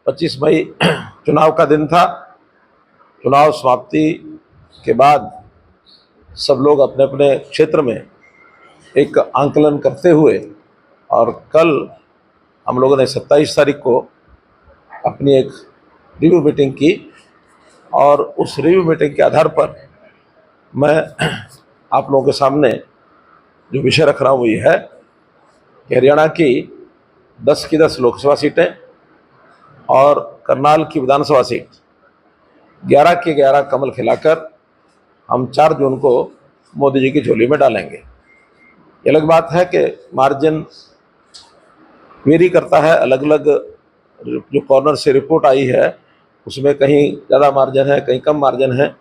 25 मई चुनाव का दिन था। चुनाव समाप्ति के बाद सब लोग अपने अपने क्षेत्र में एक आंकलन करते हुए और कल हम लोगों ने 27 तारीख को अपनी एक रिव्यू मीटिंग की और उस रिव्यू मीटिंग के आधार पर मैं आप लोगों के सामने जो विषय रख रहा हूँ वो ये है कि हरियाणा की 10 की 10 लोकसभा सीटें और करनाल की विधानसभा सीट 11 के 11 कमल खिलाकर हम 4 जून को मोदी जी की झोली में डालेंगे। ये अलग बात है कि मार्जिन वेरी करता है, अलग अलग जो कॉर्नर से रिपोर्ट आई है उसमें कहीं ज़्यादा मार्जिन है, कहीं कम मार्जिन है,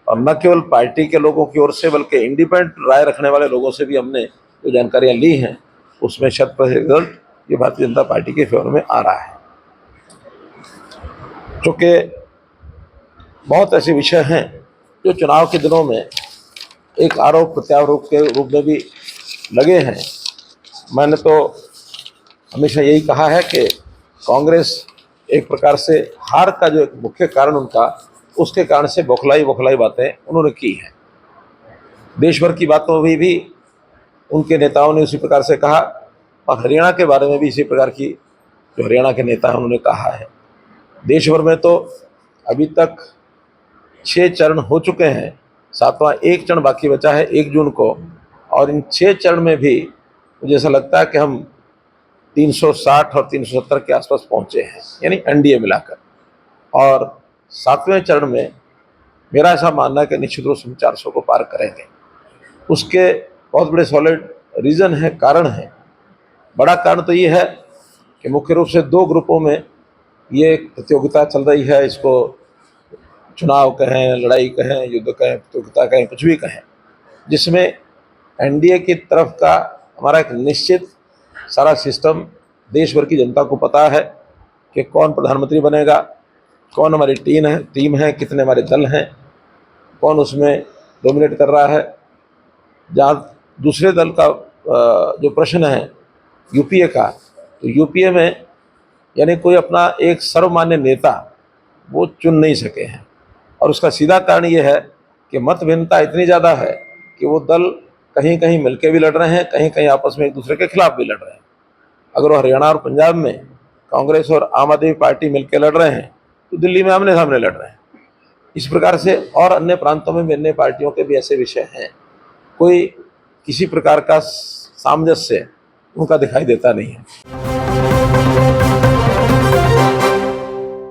और न केवल पार्टी के लोगों की ओर से बल्कि इंडिपेंडेंट राय रखने वाले लोगों से भी हमने जो जानकारियाँ ली हैं उसमें 100% रिजल्ट ये भारतीय जनता पार्टी के फेवर में आ रहा है। चूँकि बहुत ऐसे विषय हैं जो चुनाव के दिनों में एक आरोप प्रत्यारोप के रूप में भी लगे हैं। मैंने तो हमेशा यही कहा है कि कांग्रेस एक प्रकार से हार का जो एक मुख्य कारण उनका, उसके कारण से बौखलाई बातें उन्होंने की हैं। देश भर की बातों में भी उनके नेताओं ने उसी प्रकार से कहा और हरियाणा के बारे में भी इसी प्रकार की जो हरियाणा के नेता हैं उन्होंने कहा है। देश भर में तो अभी तक 6 चरण हो चुके हैं, 7वां एक चरण बाकी बचा है 1 जून को, और इन 6 चरण में भी मुझे ऐसा लगता है कि हम 360 और 370 के आसपास पहुंचे हैं, यानी एनडीए मिलाकर। और 7वें चरण में मेरा ऐसा मानना है कि निश्चित रूप से हम 400 को पार करेंगे। उसके बहुत बड़े सॉलिड रीज़न है, कारण है। बड़ा कारण तो ये है कि मुख्य रूप से 2 ग्रुपों में ये प्रतियोगिता चल रही है। इसको चुनाव कहें, लड़ाई कहें, युद्ध कहें, प्रतियोगिता कहें, कुछ भी कहें, जिसमें एनडीए की तरफ का हमारा एक निश्चित सारा सिस्टम देश भर की जनता को पता है कि कौन प्रधानमंत्री बनेगा, कौन हमारी टीम है, कितने हमारे दल हैं, कौन उसमें डोमिनेट कर रहा है। जहाँ दूसरे दल का जो प्रश्न है यूपीए का, तो यूपीए में यानी कोई अपना एक सर्वमान्य नेता वो चुन नहीं सके हैं, और उसका सीधा कारण ये है कि मत भिन्नता इतनी ज़्यादा है कि वो दल कहीं कहीं मिलके भी लड़ रहे हैं, कहीं कहीं आपस में एक दूसरे के खिलाफ भी लड़ रहे हैं। अगर वो हरियाणा और पंजाब में कांग्रेस और आम आदमी पार्टी मिलकर लड़ रहे हैं तो दिल्ली में आमने सामने लड़ रहे हैं। इस प्रकार से और अन्य प्रांतों में भी अन्य पार्टियों के भी ऐसे विषय हैं, कोई किसी प्रकार का सामंजस्य उनका दिखाई देता नहीं है।